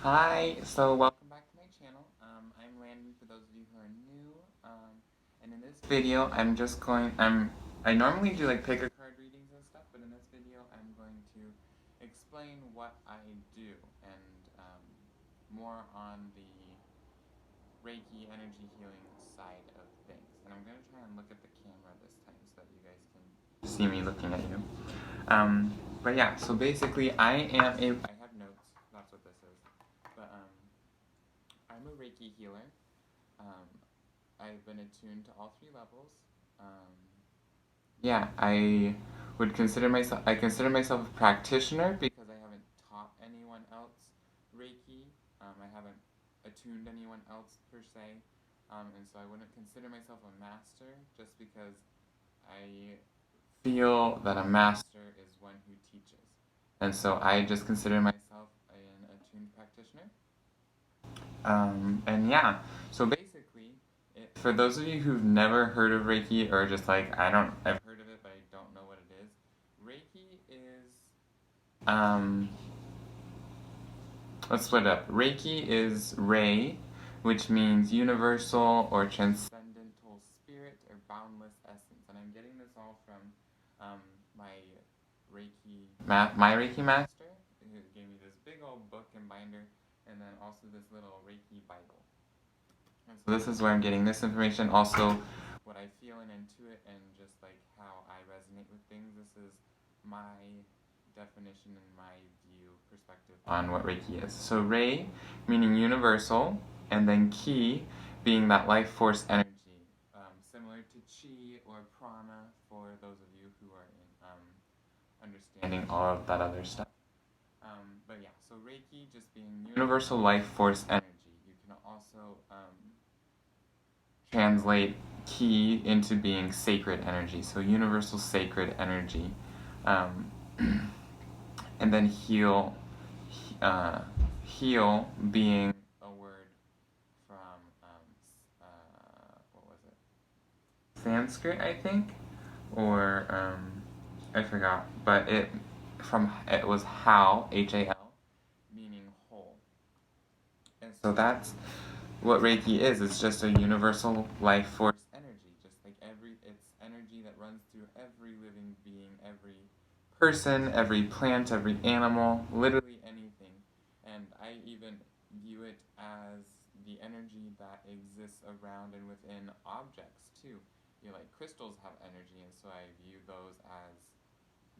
Hi, so welcome back to my channel. I'm Landon for those of you who are new. And in this video, I normally do like pick a card readings and stuff, but in this video, I'm going to explain what I do and more on the Reiki energy healing side of things. And I'm going to try and look at the camera this time so that you guys can see me looking at you. But yeah, so basically I have notes, that's what this is. But I'm a Reiki healer. Um, I've been attuned to all three levels. Um, yeah, I consider myself a practitioner because I haven't taught anyone else Reiki. I haven't attuned anyone else per se. And so I wouldn't consider myself a master just because I feel that a master is one who teaches. And so I just consider myself an attuned practitioner. And yeah, so basically, for those of you who've never heard of Reiki or just like, I've heard of it, but I don't know what it is. Reiki is, let's split it up. Reiki is Rei, which means universal or transcendental spirit or boundless essence. And I'm getting this all from my Reiki master, who gave me this big old book and binder, and then also this little Reiki Bible. And so this is where I'm getting this information. Also, what I feel and intuit, and just like how I resonate with things. This is my definition and my view perspective on what Reiki is. So Rei, meaning universal, and then Ki, being that life force energy, similar to Chi or Prana for those of you who are in understanding all of that other stuff. But yeah, so Reiki just being universal life force energy. You can also translate Ki into being sacred energy, so universal sacred energy. And then heal being a word from what was it? Sanskrit, I think, or I forgot, but it was Hal, H-A-L, meaning whole. And so that's what Reiki is. It's just a universal life force energy, just like it's energy that runs through every living being, every person, every plant, every animal, literally anything. And I even view it as the energy that exists around and within objects too. You know, like crystals have energy, and so I view those as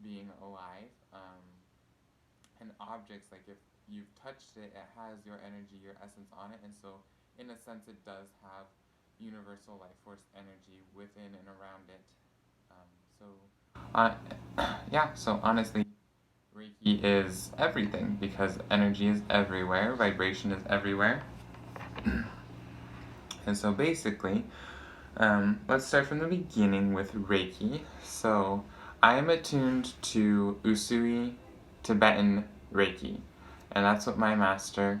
being alive. And objects, like if you've touched it, it has your energy, your essence on it, and so in a sense it does have universal life force energy within and around it. Yeah, so honestly, Reiki is everything because energy is everywhere, vibration is everywhere. And so basically, let's start from the beginning with Reiki. So I am attuned to Usui Tibetan Reiki, and that's what my master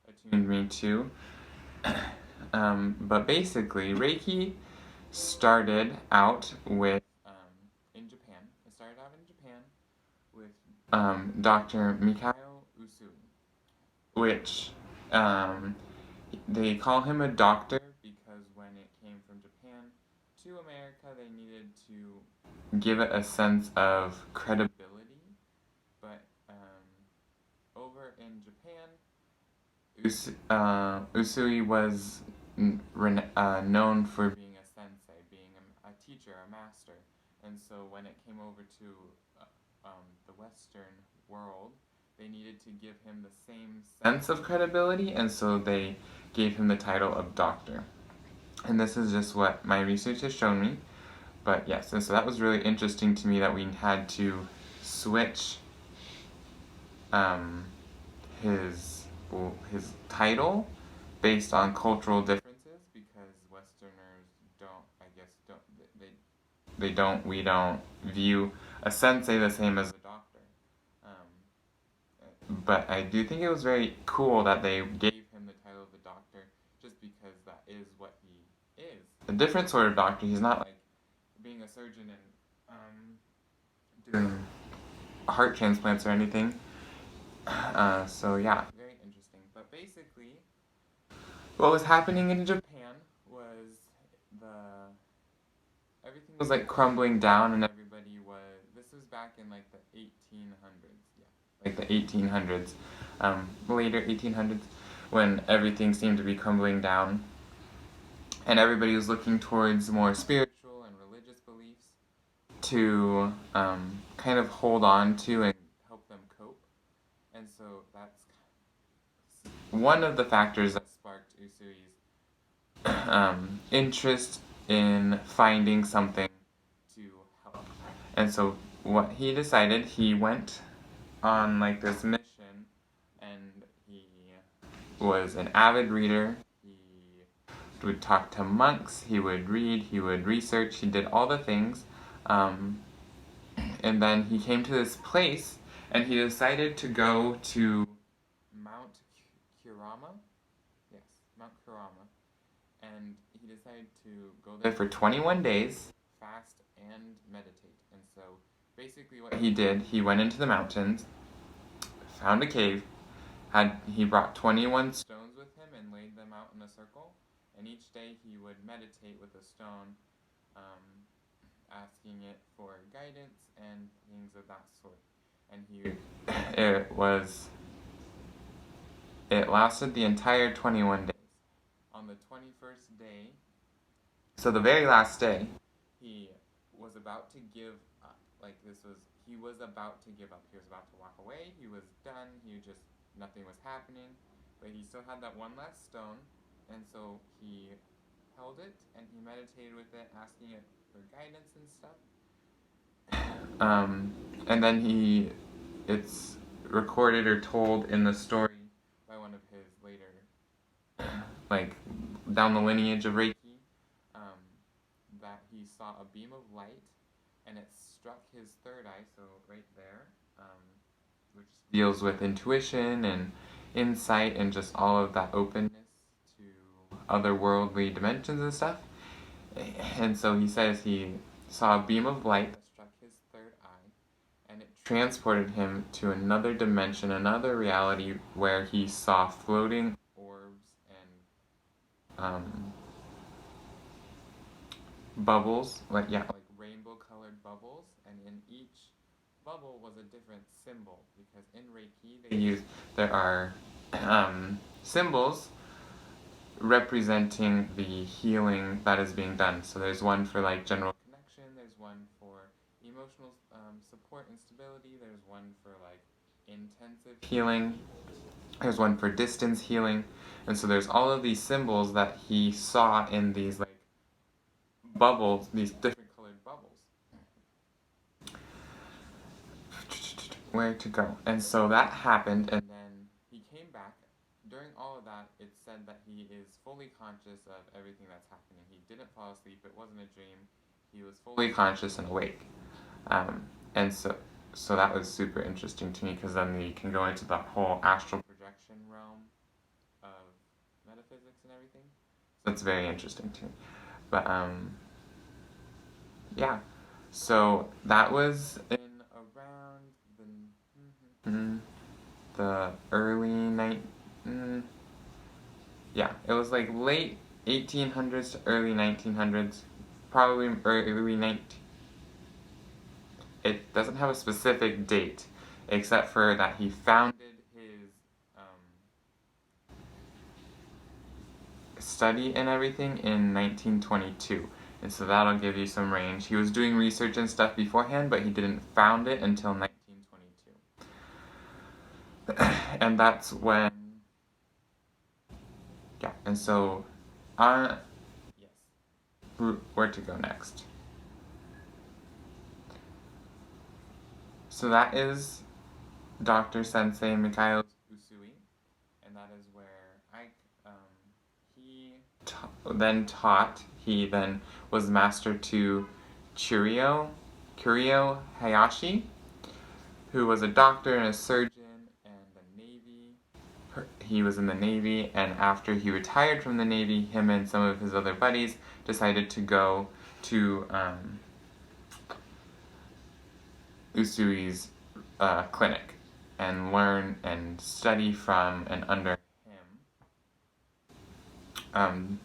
attuned me to. But basically, Reiki started out with in Japan. It started out in Japan with Dr. Mikao Usui, which they call him a doctor because when it came from Japan to America, they needed to give it a sense of credibility. But over in Japan, Usui was known for being a sensei, being a teacher, a master. And so when it came over to the Western world, they needed to give him the same sense of credibility, and so they gave him the title of doctor. And this is just what my research has shown me. But yes, and so that was really interesting to me that we had to switch his title based on cultural differences because Westerners we don't view a sensei the same as a doctor. But I do think it was very cool that they gave him the title of the doctor just because that is what he is. A different sort of doctor. He's not like being a surgeon and doing heart transplants or anything. So yeah, very interesting. But basically, what was happening in Japan was the everything was like crumbling down, and everybody was. This was back in like the 1800s, yeah, like the 1800s, later 1800s, when everything seemed to be crumbling down, and everybody was looking towards more spiritual and religious beliefs to kind of hold on to and help them cope. And so that's one of the factors that sparked Usui's interest in finding something to help. And so what he decided, he went on like this mission, and he was an avid reader. He would talk to monks, he would read, he would research, he did all the things. And then he came to this place, and he decided to go to Mount Kurama. Yes, Mount Kurama. And he decided to go there for 21 days, fast and meditate. And so basically what he did, he went into the mountains, found a cave, he brought 21 stones with him and laid them out in a circle. And each day he would meditate with a stone, asking it for guidance and things of that sort. And it lasted the entire 21 days. On the 21st day, so the very last day, he was about to give up. Like he was about to give up. He was about to walk away. He was done. Nothing was happening. But he still had that one last stone. And so he held it and he meditated with it, asking it for guidance and stuff. And then it's recorded or told in the story by one of his later, like, down the lineage of Reiki, that he saw a beam of light, and it struck his third eye, so right there, which deals with intuition and insight and just all of that openness to otherworldly dimensions and stuff. And so he says he saw a beam of light that struck his third eye, and it transported him to another dimension, another reality, where he saw floating orbs and bubbles, like rainbow-colored bubbles, and in each bubble was a different symbol, because in Reiki there are symbols representing the healing that is being done. So there's one for like general connection, there's one for emotional support and stability, there's one for like intensive healing, there's one for distance healing, and so there's all of these symbols that he saw in these like bubbles, these different colored bubbles. Where to go? And so that happened, and then he came back. During all of that, it's said that he is fully conscious of everything that's happening. He didn't fall asleep. It wasn't a dream. He was fully conscious and awake. And so that was super interesting to me, because then you can go into the whole astral projection realm of metaphysics and everything. So it's very interesting to me. But yeah. So that was in around the early it was like late 1800s to early 1900s, probably early 19. It doesn't have a specific date, except for that he founded his study and everything in 1922. And so that'll give you some range. He was doing research and stuff beforehand, but he didn't found it until 1922. And that's when, yeah, and so, yes, where to go next? So that is Dr. Sensei Mikhail Usui, and that is where he then was master to Churio Hayashi, who was a doctor and a surgeon and the Navy. He was in the Navy, and after he retired from the Navy, him and some of his other buddies decided to go to Usui's clinic. and learn and study from and under him.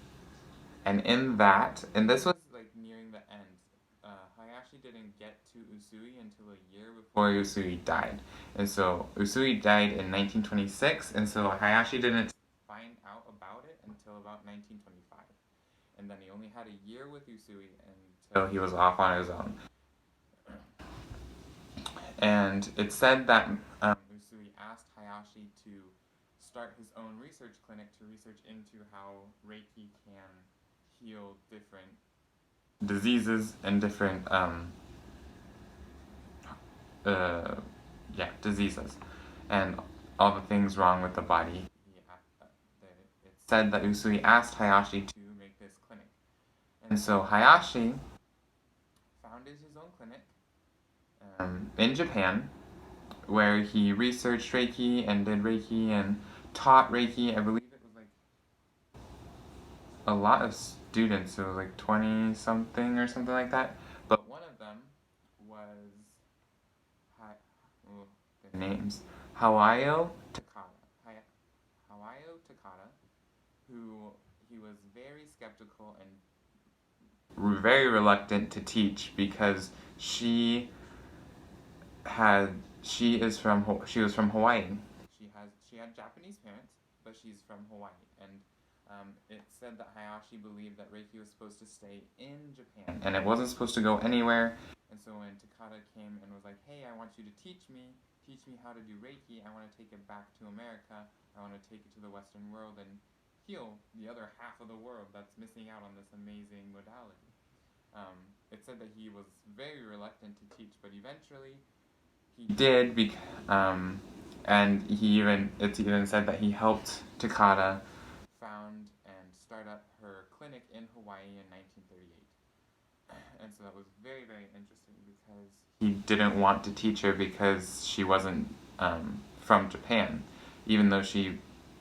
And in that, and this was like nearing the end, Hayashi didn't get to Usui until a year before Usui died. And so Usui died in 1926, and so Hayashi didn't find out about it until about 1925. And then he only had a year with Usui until he was off on his own. And it said that Usui asked Hayashi to start his own research clinic to research into how Reiki can heal different diseases and different diseases and all the things wrong with the body. It said that Usui asked Hayashi to make this clinic, and so Hayashi founded his own clinic in Japan, where he researched Reiki and did Reiki and taught Reiki. I believe it was like a lot of students. It was like 20 something or something like that. But one of them was the names Hawayo Takada. Hawayo Takada, who he was very skeptical and very reluctant to teach because she was from Hawaii. She had Japanese parents, but she's from Hawaii, and it said that Hayashi believed that Reiki was supposed to stay in Japan, and it wasn't supposed to go anywhere. And so when Takada came and was like, "Hey, I want you to teach me how to do Reiki. I want to take it back to America. I want to take it to the Western world and heal the other half of the world that's missing out on this amazing modality." It said that he was very reluctant to teach, but eventually he did, and it's even said that he helped Takada found and start up her clinic in Hawaii in 1938. And so that was very, very interesting because he didn't want to teach her because she wasn't from Japan. Even though she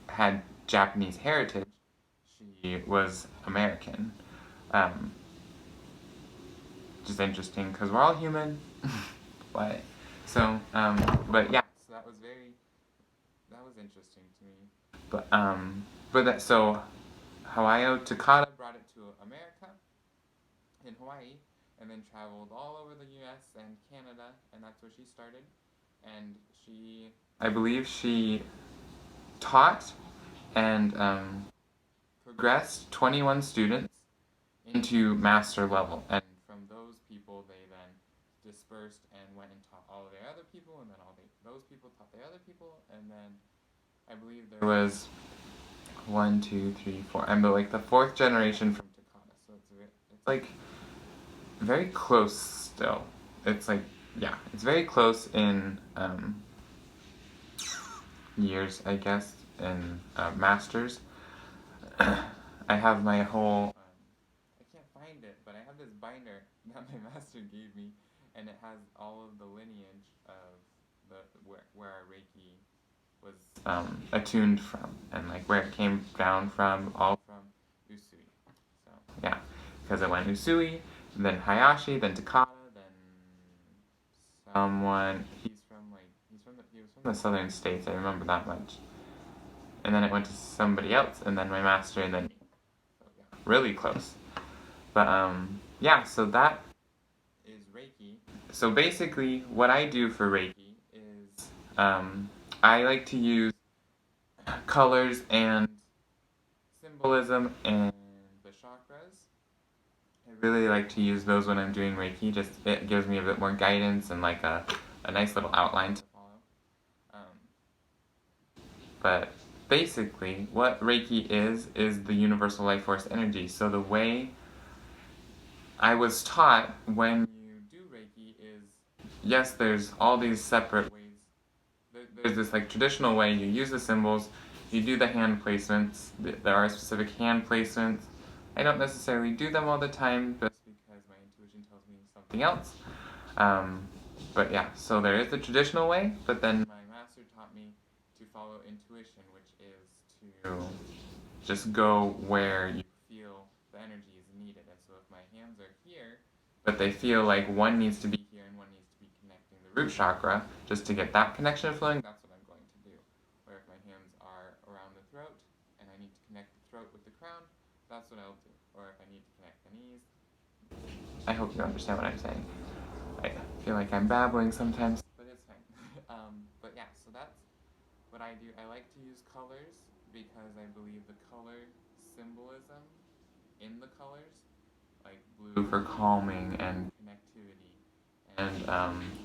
had Japanese heritage, she was American. Just interesting because we're all human. But so that was interesting to me. So Hawayo Takada brought it to America in Hawaii, and then traveled all over the U.S. and Canada, and that's where she started. And I believe she taught and progressed 21 students into master level, and from those people they then dispersed and went and taught all of their other people, and then those people taught their other people, and then I believe there was 1, 2, 3, 4. I'm the fourth generation from Takada, so it's like very close still. It's very close in years, I guess, in masters. I have my whole. I can't find it, but I have this binder that my master gave me, and it has all of the lineage of where our Reiki was attuned from, and like where it came down from, all from Usui. So yeah, because it went Usui, then Hayashi, then Takada, then someone. He was from the southern states. I remember that much. And then it went to somebody else, and then my master, and then me. So yeah, really close. But so that is Reiki. So basically, what I do for Reiki is I like to use colors and symbolism and the chakras. I really like to use those when I'm doing Reiki. Just it gives me a bit more guidance and like a nice little outline to follow. But basically, what Reiki is the universal life force energy. So the way I was taught when you do Reiki is, yes, there's all these separate ways. There's this like traditional way, you use the symbols, you do the hand placements. There are specific hand placements. I don't necessarily do them all the time just because my intuition tells me something else. But yeah, so there is the traditional way, but then my master taught me to follow intuition, which is to just go where you feel the energy is needed. And so if my hands are here, but they feel like one needs to be here and one needs to be connecting the root chakra, just to get that connection flowing, that's what throat, and I need to connect the throat with the crown, that's what I'll do. Or if I need to connect the knees. I hope you understand what I'm saying. I feel like I'm babbling sometimes, but it's fine. But yeah, so that's what I do. I like to use colors because I believe the color symbolism in the colors, like blue for calming and connectivity, and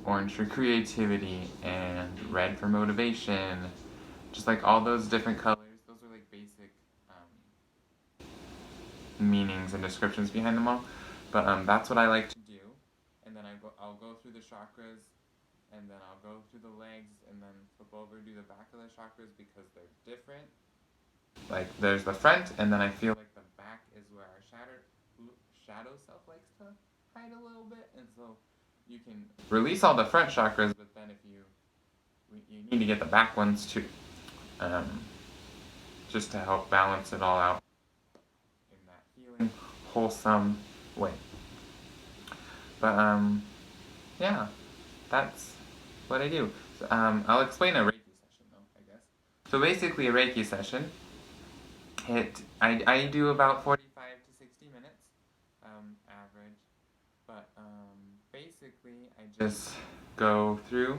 orange for creativity, and red for motivation, just like all those different colors, those are like basic meanings and descriptions behind them all. But that's what I like to do. And then I'll go through the chakras, and then I'll go through the legs, and then flip over, do the back of the chakras because they're different. Like there's the front, and then I feel like the back is where our shadow self likes to hide a little bit, and so you can release all the front chakras, but then if you need to get the back ones too, just to help balance it all out in that healing, wholesome way. But yeah, that's what I do. So, I'll explain a Reiki session though, I guess. So basically a Reiki session, I do about 45 to 60 minutes, average, but basically I just go through,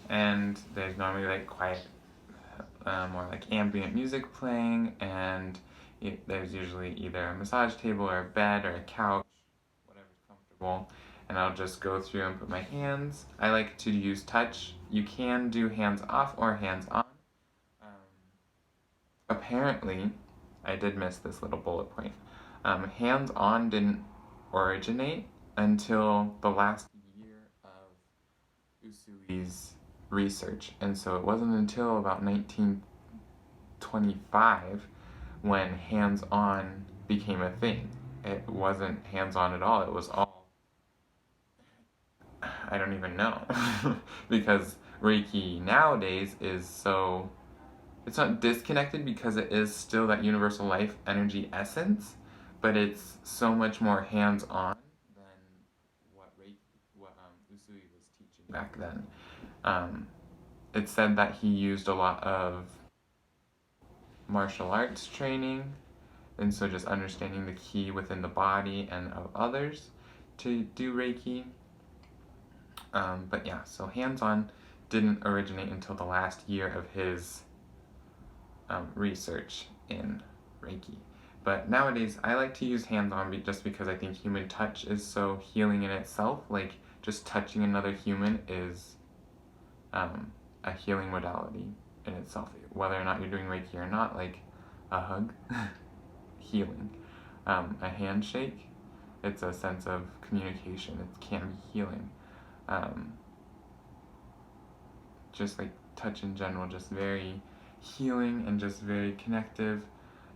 and there's normally like quiet, or like ambient music playing, and there's usually either a massage table or a bed or a couch, whatever's comfortable, and I'll just go through and put my hands. I like to use touch. You can do hands off or hands on. Apparently, I did miss this little bullet point. Hands on didn't originate until the last year of Usui's research, and so it wasn't until about 1925 when hands-on became a thing. It wasn't hands-on at all, it was all, I don't even know, because Reiki nowadays is so, it's not disconnected because it is still that universal life energy essence, but it's so much more hands-on than what Usui was teaching back then. It said that he used a lot of martial arts training, and so just understanding the ki within the body and of others to do Reiki. But yeah, so hands-on didn't originate until the last year of his research in Reiki. But nowadays, I like to use hands-on just because I think human touch is so healing in itself. Like, just touching another human is a healing modality in itself. Whether or not you're doing Reiki or not, like a hug, healing. A handshake, it's a sense of communication. It can be healing. Just like touch in general, just very healing and just very connective.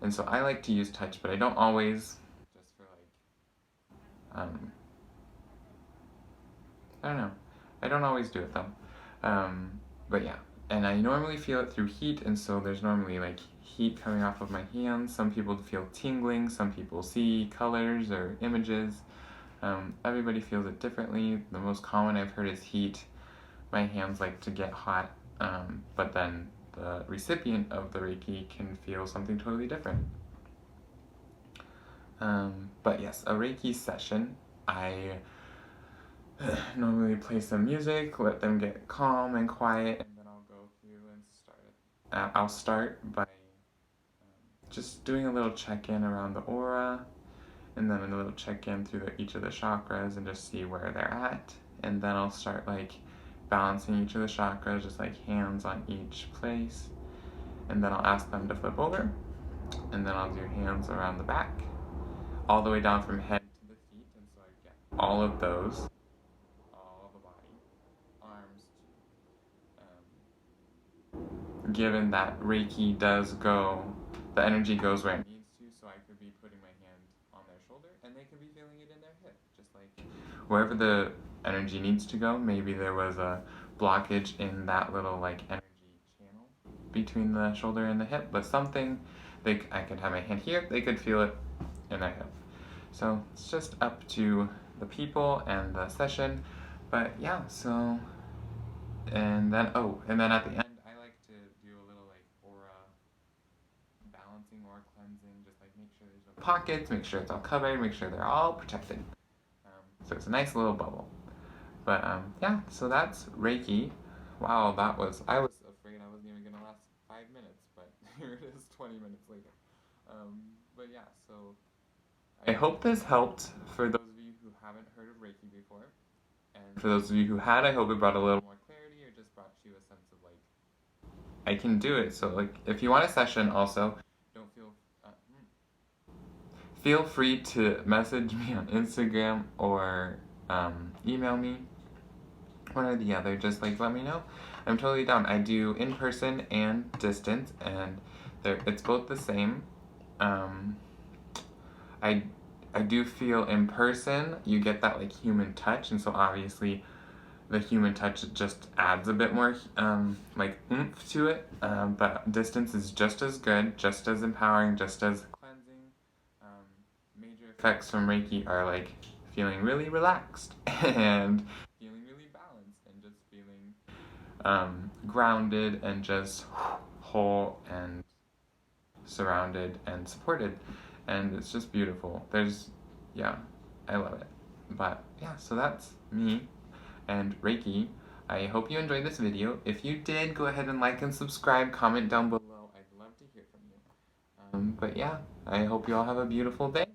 And so I like to use touch, but I don't always, just for like, I don't know. I don't always do it though. But yeah, and I normally feel it through heat, and so there's normally like heat coming off of my hands. Some people feel tingling, some people see colors or images. Everybody feels it differently. The most common I've heard is heat. My hands like to get hot, but then the recipient of the Reiki can feel something totally different. But yes, a Reiki session, I normally play some music, let them get calm and quiet, and then I'll go through and start it. I'll start by just doing a little check-in around the aura, and then a little check-in through each of the chakras and just see where they're at. And then I'll start like balancing each of the chakras, just like hands on each place. And then I'll ask them to flip over, and then I'll do hands around the back, all the way down from head to the feet, and so I get all of those, all of the body, arms too. Given that Reiki does go, the energy goes where it needs to, so I could be putting my hand on their shoulder, and they could be feeling it in their hip, just like wherever the energy needs to go. Maybe there was a blockage in that little like energy channel between the shoulder and the hip, but something, I could have my hand here, they could feel it in their hip. So it's just up to the people and the session. But yeah, so, and then at the end I like to do a little like aura balancing or cleansing, just like make sure there's no pockets, make sure it's all covered, make sure they're all protected. So it's a nice little bubble. But yeah, so that's Reiki. Wow, I was afraid I wasn't even gonna last 5 minutes, but here it is 20 minutes later. But yeah, so I hope this helped for those of you who haven't heard of Reiki before. And for those of you who had, I hope it brought a little more clarity or just brought you a sense of like, I can do it. So like, if you want a session also, don't feel free to message me on Instagram or email me. One or the other, just like let me know. I'm totally down. I do in person and distance, and it's both the same. I do feel in person you get that like human touch, and so obviously the human touch just adds a bit more like oomph to it. But distance is just as good, just as empowering, just as cleansing. Major effects from Reiki are like feeling really relaxed and feeling really balanced and just feeling grounded and just whole and surrounded and supported, and it's just beautiful. Yeah, I love it. But yeah, so that's me and Reiki. I hope you enjoyed this video. If you did, go ahead and like and subscribe, comment down below. I'd love to hear from you. But yeah, I hope you all have a beautiful day.